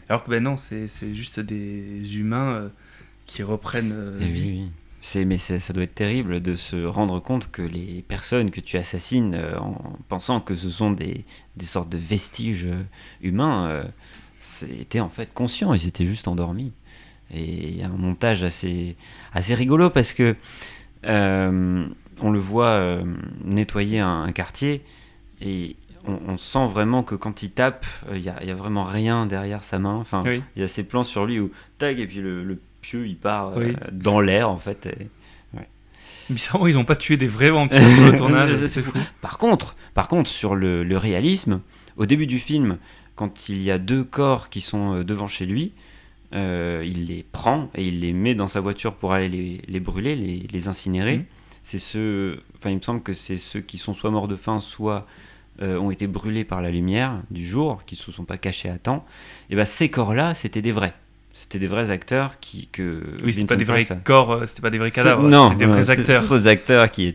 Alors que non, c'est juste des humains qui reprennent vie. Oui. Mais ça doit être terrible de se rendre compte que les personnes que tu assassines en pensant que ce sont des sortes de vestiges humains étaient en fait conscients, ils étaient juste endormis. Et il y a un montage assez rigolo parce que on le voit nettoyer un quartier et on sent vraiment que quand il tape, il y a vraiment rien derrière sa main. Enfin, il y a ces plans sur lui où tag et puis le pieu il part dans l'air en fait. Bizarrement, ils n'ont pas tué des vrais vampires sur le tournage. C'est fou. Par contre, sur le réalisme, au début du film, quand il y a 2 corps qui sont devant chez lui, il les prend et il les met dans sa voiture pour aller les brûler, les incinérer. il me semble que c'est ceux qui sont soit morts de faim, soit ont été brûlés par la lumière du jour, qui ne se sont pas cachés à temps. Et ben ces corps-là, c'était des vrais. C'était des vrais acteurs Oui, c'était pas des vrais corps, c'était pas des vrais cadavres, non, c'était des vrais acteurs. C'est des acteurs qui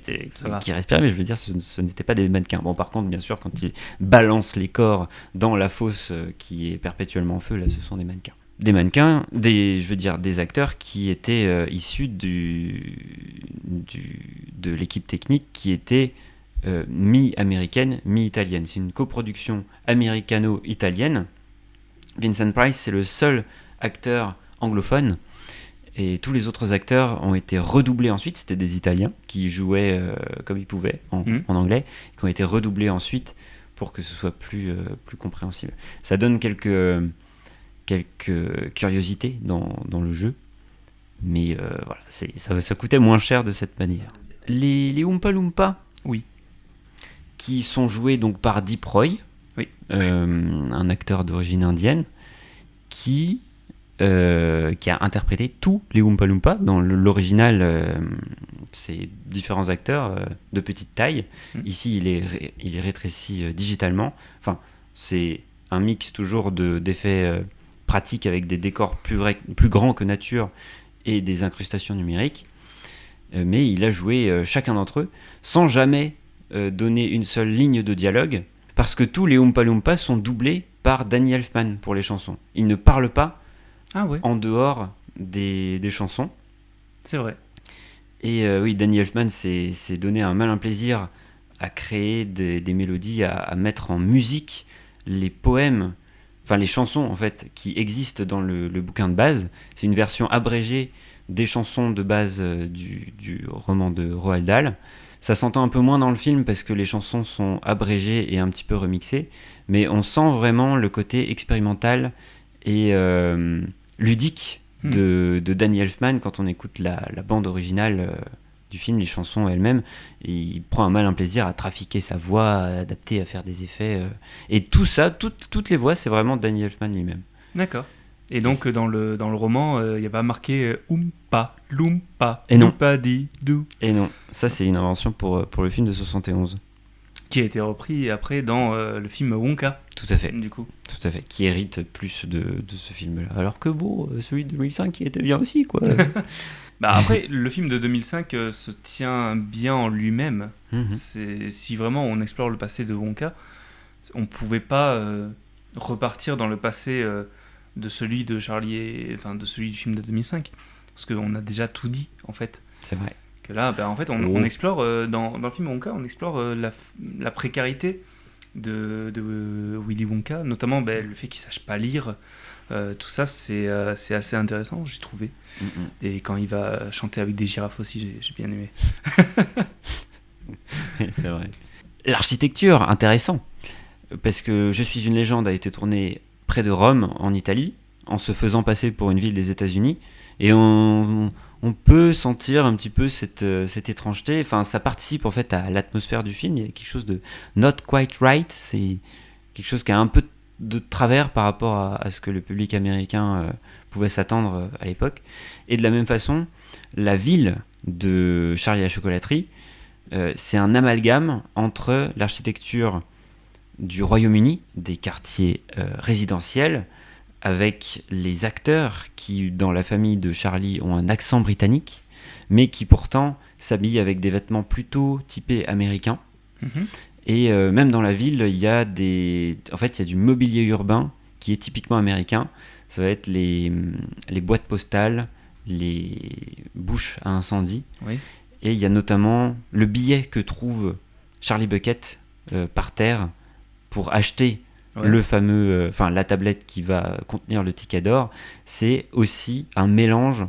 respiraient, mais je veux dire, ce n'étaient pas des mannequins. Bon, par contre, bien sûr, quand ils balancent les corps dans la fosse qui est perpétuellement en feu, là, ce sont des mannequins. Des acteurs qui étaient issus de l'équipe technique qui était mi-américaine, mi-italienne. C'est une coproduction américano-italienne. Vincent Price, c'est le seul acteur anglophone, et tous les autres acteurs ont été redoublés ensuite. C'était des Italiens qui jouaient comme ils pouvaient en anglais, qui ont été redoublés ensuite pour que ce soit plus compréhensible. Ça donne quelques curiosités dans le jeu, mais voilà, ça coûtait moins cher de cette manière. Les Oompa Loompa, oui, qui sont joués donc par Deep Roy, oui. Un acteur d'origine indienne qui a interprété tous les Oompa Loompa. Dans l'original, c'est différents acteurs de petite taille. Ici, il est rétréci digitalement. Enfin, c'est un mix toujours d'effets pratiques avec des décors plus grands que nature et des incrustations numériques. Mais il a joué chacun d'entre eux sans jamais donner une seule ligne de dialogue, parce que tous les Oompa Loompa sont doublés par Danny Elfman pour les chansons. Il ne parle pas en dehors des chansons. C'est vrai. Et oui, Danny Elfman s'est donné un malin plaisir à créer des mélodies, à mettre en musique les poèmes, enfin les chansons en fait, qui existent dans le bouquin de base. C'est une version abrégée des chansons de base du roman de Roald Dahl. Ça s'entend un peu moins dans le film parce que les chansons sont abrégées et un petit peu remixées, mais on sent vraiment le côté expérimental et ludique de Danny Elfman quand on écoute la bande originale du film, les chansons elles-mêmes. Et il prend un malin plaisir à trafiquer sa voix, à adapter, à faire des effets. Et tout ça, toutes les voix, c'est vraiment Danny Elfman lui-même. D'accord. Et donc, dans le roman, il n'y a pas marqué Oompa Loompa, et non. Loompa di dou. Et non, ça c'est une invention pour le film de 71. Qui a été repris après dans le film Wonka. Tout à fait. Du coup. Tout à fait. Qui hérite plus de ce film-là. Alors que bon, celui de 2005 qui était bien aussi, quoi. Bah après, le film de 2005 se tient bien en lui-même. Si vraiment on explore le passé de Wonka, on ne pouvait pas repartir dans le passé de celui de Charlie, de celui du film de 2005. Parce qu'on a déjà tout dit, en fait. C'est vrai. Que là, en fait, on explore, dans le film Wonka, on explore la précarité de Willy Wonka, notamment le fait qu'il ne sache pas lire. Tout ça, c'est assez intéressant, j'ai trouvé. Et quand il va chanter avec des girafes aussi, j'ai bien aimé. C'est vrai. L'architecture, intéressant. Parce que Je suis une légende a été tourné près de Rome, en Italie, en se faisant passer pour une ville des États-Unis. Et on peut sentir un petit peu cette étrangeté. Enfin, ça participe en fait à l'atmosphère du film. Il y a quelque chose de not quite right. C'est quelque chose qui a un peu de travers par rapport à ce que le public américain pouvait s'attendre à l'époque. Et de la même façon, la ville de Charlie et la chocolaterie, c'est un amalgame entre l'architecture du Royaume-Uni, des quartiers résidentiels, avec les acteurs qui, dans la famille de Charlie, ont un accent britannique, mais qui pourtant s'habillent avec des vêtements plutôt typés américains. Et même dans la ville, il y a du mobilier urbain qui est typiquement américain. Ça va être les boîtes postales, les bouches à incendie. Oui. Et il y a notamment le billet que trouve Charlie Bucket par terre pour acheter le fameux, la tablette qui va contenir le ticket d'or. C'est aussi un mélange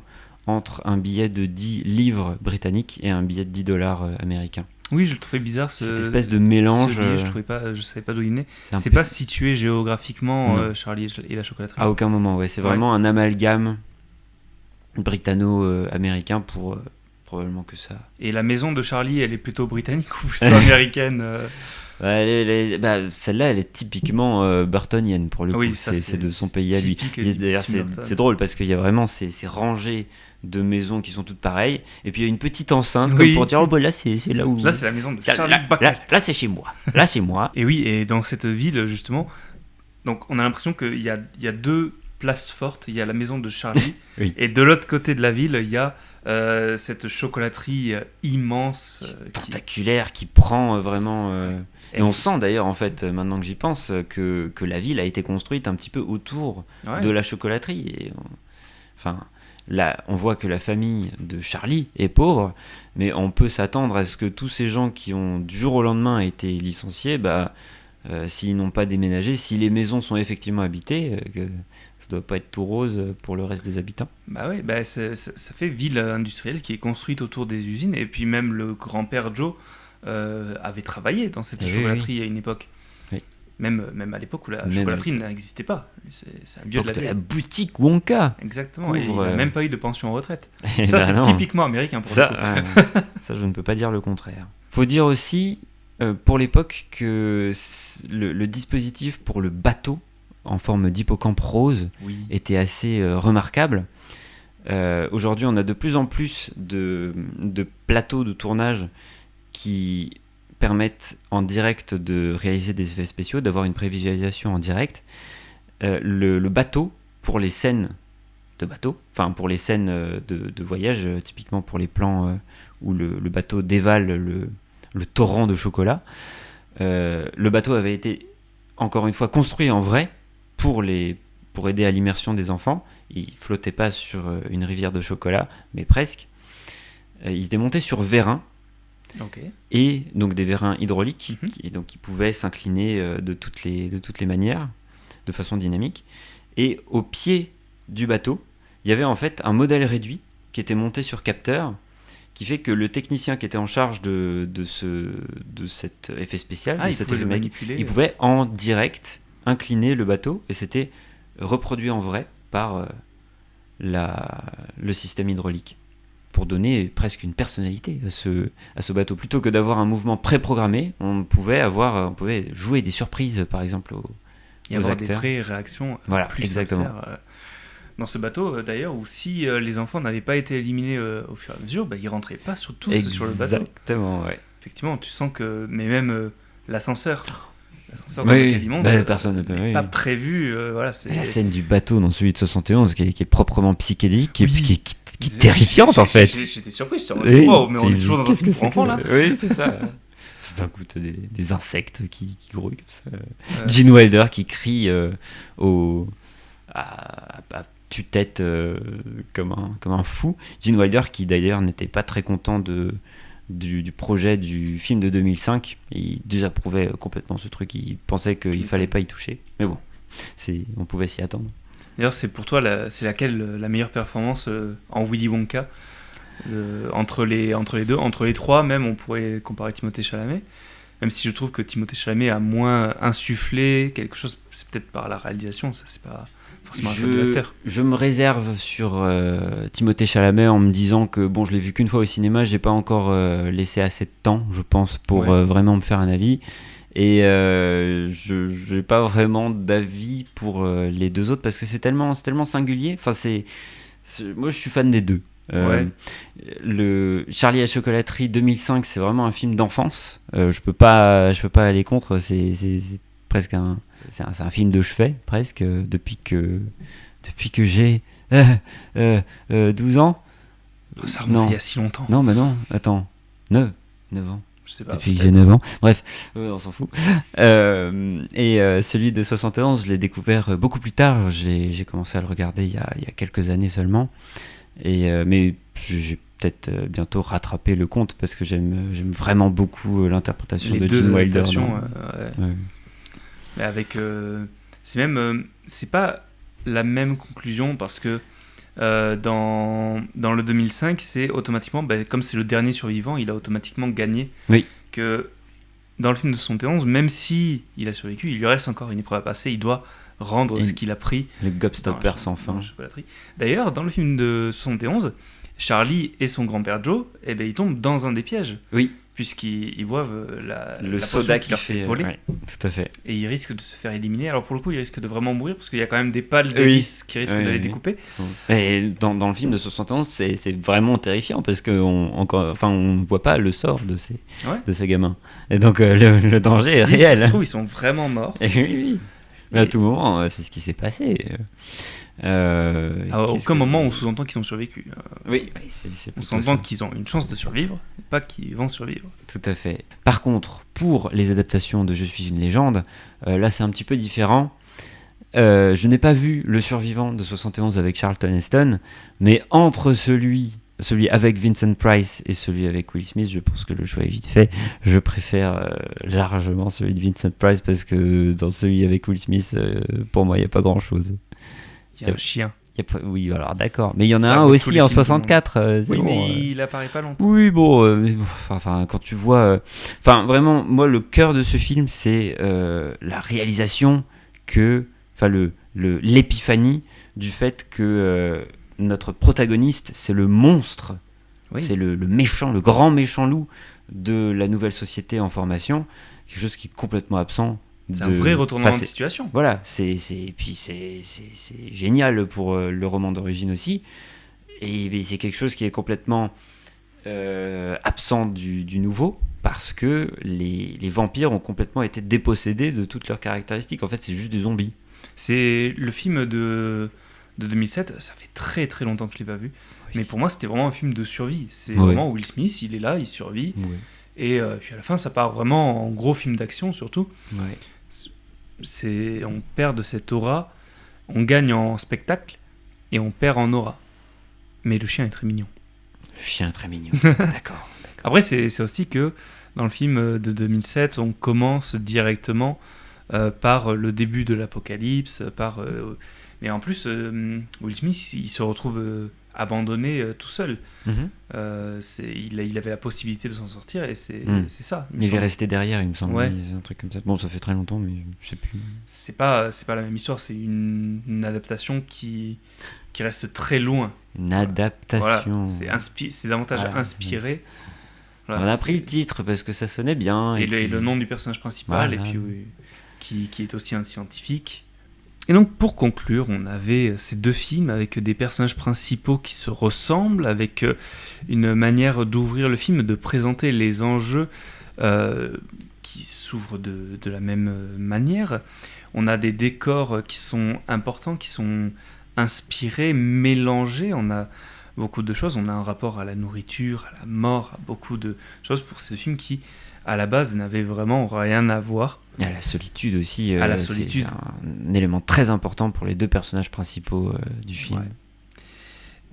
entre un billet de 10 livres britanniques et un billet de 10 dollars américains. Oui, je le trouvais bizarre cette espèce de mélange. Ce billet, je savais pas d'où il venait. C'est pas situé géographiquement, Charlie et la chocolaterie. À aucun moment, ouais. C'est vraiment un amalgame britanno-américain pour probablement que ça. Et la maison de Charlie, elle est plutôt britannique ou plutôt américaine Celle-là, elle est typiquement burtonienne pour le coup. Oui, ça, c'est de son pays à lui. typique Et d'ailleurs, Tim Burton. c'est drôle parce qu'il y a vraiment ces rangées de maisons qui sont toutes pareilles. Et puis il y a une petite enceinte Oui. comme pour dire là, c'est là où. Là, c'est la maison de Là, Charlie là, Bucket. là, c'est chez moi. Là, c'est moi. Et oui, et dans cette ville, justement, donc on a l'impression qu'il y a deux places fortes. Il y a la maison de Charlie, Oui. et de l'autre côté de la ville, il y a cette chocolaterie immense qui... Tentaculaire qui prend vraiment. Et Et on sent d'ailleurs, en fait, maintenant que j'y pense, que la ville a été construite un petit peu autour Ouais. de la chocolaterie. Et enfin, là, on voit que la famille de Charlie est pauvre, mais on peut s'attendre à ce que tous ces gens qui ont du jour au lendemain été licenciés, s'ils n'ont pas déménagé, si les maisons sont effectivement habitées, que ça doit pas être tout rose pour le reste des habitants. Bah oui, ça fait ville industrielle qui est construite autour des usines, et puis même le grand-père Joe avait travaillé dans cette Oui, chocolaterie à une époque. Oui. Même à l'époque où la Même chocolaterie n'existait pas. C'est un vieux de la De la vieille. boutique Wonka. Exactement, et il couvre, n'a même pas eu de pension en retraite. Et Ça, bah c'est non. typiquement américain pour Ça, le coup. ça, je ne peux pas dire le contraire. Faut dire aussi, pour l'époque, que le dispositif pour le bateau en forme d'hippocampe rose Oui. était assez remarquable. Aujourd'hui, on a de plus en plus de plateaux de tournage qui permettent en direct de réaliser des effets spéciaux, d'avoir une prévisualisation en direct. Le bateau, pour les scènes de bateau, enfin pour les scènes de voyage, typiquement pour les plans où le bateau dévale le torrent de chocolat, le bateau avait été, encore une fois, construit en vrai pour aider à l'immersion des enfants. Il flottait pas sur une rivière de chocolat, mais presque. Il était monté sur vérin, Ok. et donc des vérins hydrauliques, Mhm. qui pouvaient s'incliner de toutes les manières, de façon dynamique. Et au pied du bateau, il y avait en fait un modèle réduit qui était monté sur capteur, qui fait que le technicien qui était en charge de cet effet spécial, de Il cet pouvait effet le mag, manipuler. il pouvait en direct incliner le bateau, et c'était reproduit en vrai par le système hydraulique, pour donner presque une personnalité à ce bateau. Plutôt que d'avoir un mouvement préprogrammé, on pouvait jouer des surprises, par exemple, Et aux avoir acteurs. des vraies réactions Voilà, plus exactement. sincères. Dans ce bateau, d'ailleurs, où si les enfants n'avaient pas été éliminés au fur et à mesure, ils rentraient pas tous sur le bateau. Exactement, ouais. Effectivement, tu sens que... Mais même l'ascenseur dans lequel ils montent, personne ne peut. n'est pas prévu. Voilà, c'est... La scène du bateau dans celui de 71 qui est proprement psychédélique, Oui. qui est terrifiante en fait. J'étais surpris, j'étais en mode, Oui, wow, mais on est c'est- toujours dans un qu'est-ce film que pour c'est enfants que là. Oui, c'est ça. Tout d'un coup, t'as des insectes qui grouillent comme ça. Euh, Gene Wilder qui crie à tue-tête comme un fou. Gene Wilder qui d'ailleurs n'était pas très content du projet du film de 2005. Il désapprouvait complètement ce truc. Il pensait qu'il fallait pas y toucher. Mais bon, on pouvait s'y attendre. D'ailleurs, c'est pour toi, c'est laquelle la meilleure performance en Willy Wonka entre les deux, entre les trois même, on pourrait comparer Timothée Chalamet. Même si je trouve que Timothée Chalamet a moins insufflé quelque chose, c'est peut-être par la réalisation, ça c'est pas forcément un choix de l'acteur. Je me réserve sur Timothée Chalamet en me disant que bon, je l'ai vu qu'une fois au cinéma, j'ai pas encore laissé assez de temps, je pense, pour vraiment me faire un avis. Et je n'ai pas vraiment d'avis pour les deux autres parce que c'est tellement singulier. Enfin, moi, je suis fan des deux. Le Charlie et la chocolaterie 2005, c'est vraiment un film d'enfance. Je peux pas aller contre. C'est presque c'est un film de chevet presque depuis que j'ai 12 ans. Ça remonte il y a si longtemps. Non, mais non. Attends, 9 ans. Je sais pas. Depuis que j'ai 9 ans. Bref, on s'en fout. Et celui de 71, je l'ai découvert beaucoup plus tard. J'ai commencé à le regarder il y a quelques années seulement. Mais j'ai peut-être bientôt rattrapé le compte parce que j'aime vraiment beaucoup l'interprétation Les de deux Gene Wilder. adaptations, Ouais. Mais avec, c'est même, c'est pas la même conclusion parce que dans le 2005, c'est automatiquement, comme c'est le dernier survivant, il a automatiquement gagné. Oui. Que dans le film de 71, même si il a survécu, il lui reste encore une épreuve à passer. Il doit rendre ce qu'il a pris. Le gobstopper sans fin. D'ailleurs, dans le film de 71, Charlie et son grand-père Joe, ils tombent dans un des pièges. Oui. puisqu'ils boivent Le la soda potion qui leur fait fait voler. ouais, tout à fait. Et ils risquent de se faire éliminer. Alors pour le coup, ils risquent de vraiment mourir parce qu'il y a quand même des pales Oui. d'hélice qui risquent Oui, de les oui. découper. Et dans le film de 71, c'est vraiment terrifiant parce qu'on ne voit pas le sort de ces gamins. Et donc le danger est Ça réel. se trouve, ils sont vraiment morts. Et oui. Mais à tout moment, c'est ce qui s'est passé. À aucun moment on sous-entend qu'ils ont survécu. Oui, c'est On plutôt s'entend ça. qu'ils ont une chance de survivre, mais pas qu'ils vont survivre. Tout à fait. Par contre, pour les adaptations de Je suis une légende, là c'est un petit peu différent. Je n'ai pas vu Le Survivant de 71 avec Charlton Heston, mais entre celui avec Vincent Price et celui avec Will Smith, je pense que le choix est vite fait. Je préfère largement celui de Vincent Price parce que dans celui avec Will Smith, pour moi, il n'y a pas grand-chose. Il y a un chien. Oui, alors d'accord. Mais il y en a Ça un vaut tous aussi les en films du 64. Oui, mais il apparaît pas longtemps. Oui, bon, mais enfin, quand tu vois... Enfin, vraiment, moi, le cœur de ce film, c'est la réalisation enfin, l'épiphanie du fait que notre protagoniste, c'est le monstre, Oui. c'est le méchant, le grand méchant loup de la nouvelle société en formation, quelque chose qui est complètement absent. C'est un vrai retournement de situation. Voilà, c'est génial pour le roman d'origine aussi, et c'est quelque chose qui est complètement absent du nouveau, parce que les vampires ont complètement été dépossédés de toutes leurs caractéristiques. En fait, c'est juste des zombies. C'est le film de 2007, ça fait très très longtemps que je l'ai pas vu, mais pour moi c'était vraiment un film de on C'est vraiment Will Smith, il est là, il survit, et puis à la fin ça part vraiment en gros film d'action surtout. On perd de cette aura, on gagne en spectacle et on perd en aura. Mais le chien est très mignon. Le chien est très mignon. D'accord. Après, c'est aussi que dans le film de 2007, on commence directement par le début de l'apocalypse, mais en plus, Will Smith, il se retrouve abandonné tout seul. Il avait la possibilité de s'en sortir et c'est ça. Il est resté derrière, il me semble. Ouais. Un truc comme ça. Bon, ça fait très longtemps, mais je sais plus. C'est pas la même histoire, c'est une adaptation qui reste très loin. Une adaptation. Voilà, c'est davantage inspiré. Voilà, on a pris le titre parce que ça sonnait bien. Et le nom du personnage principal, et puis qui est aussi un scientifique. Et donc pour conclure, on avait ces deux films avec des personnages principaux qui se ressemblent, avec une manière d'ouvrir le film, de présenter les enjeux qui s'ouvrent de la même manière. On a des décors qui sont importants, qui sont inspirés, mélangés. On a beaucoup de choses. On a un rapport à la nourriture, à la mort, à beaucoup de choses pour ces films qui, à la base, n'avaient vraiment rien à voir. Et à la solitude aussi. À la solitude. C'est un élément très important pour les deux personnages principaux du film. Ouais.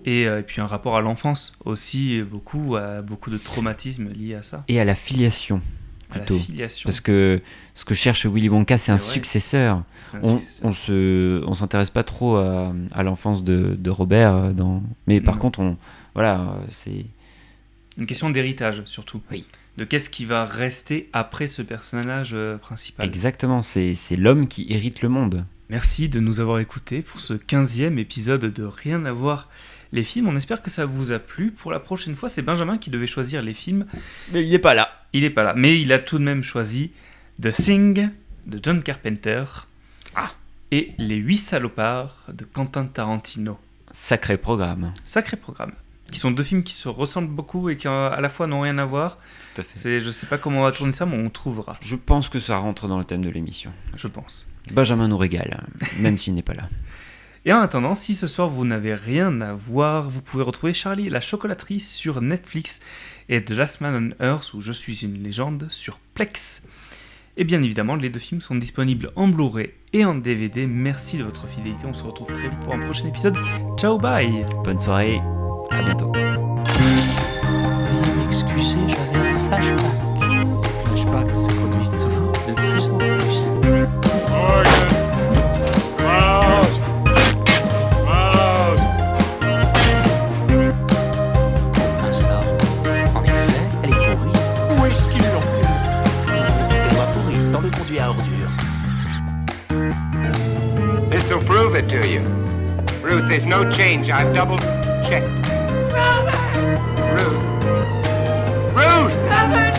Et puis un rapport à l'enfance aussi, beaucoup de traumatismes liés à ça. Et à la filiation. Plutôt. À la filiation. Parce que ce que cherche Willy Wonka, c'est un vrai. successeur. On s'intéresse pas trop à l'enfance de Robert, mais par contre, c'est une question d'héritage surtout. Oui. De qu'est-ce qui va rester après ce personnage principal. Exactement, c'est l'homme qui hérite le monde. Merci de nous avoir écoutés pour ce 15e épisode de Rien à voir les films. On espère que ça vous a plu. Pour la prochaine fois, c'est Benjamin qui devait choisir les films. Mais il n'est pas là. Il n'est pas là, mais il a tout de même choisi The Thing de John Carpenter et Les 8 salopards de Quentin Tarantino. Sacré programme. Sacré programme. Qui sont deux films qui se ressemblent beaucoup et qui à la fois n'ont rien à voir. Tout à fait. Je sais pas comment on va tourner ça, mais on trouvera. Je pense que ça rentre dans le thème de l'émission. Je pense. Benjamin nous régale, même s'il n'est pas là. Et en attendant, si ce soir vous n'avez rien à voir, vous pouvez retrouver Charlie et la chocolaterie sur Netflix et The Last Man on Earth ou Je suis une légende sur Plex. Et bien évidemment, les deux films sont disponibles en Blu-ray et en DVD. Merci de votre fidélité, on se retrouve très vite pour un prochain épisode. Ciao, bye. Bonne soirée, à bientôt. Excusez, j'avais un flashback. Ces flashbacks se produisent souvent de plus en plus. Mince alors, en effet, elle est pourrie. Où est-ce qu'ils l'ont mis? Mettez-moi pourri dans le conduit à ordures. This'll prove it to you. Ruth, there's no change. I've double-checked. Ruth! Ruth! Robert!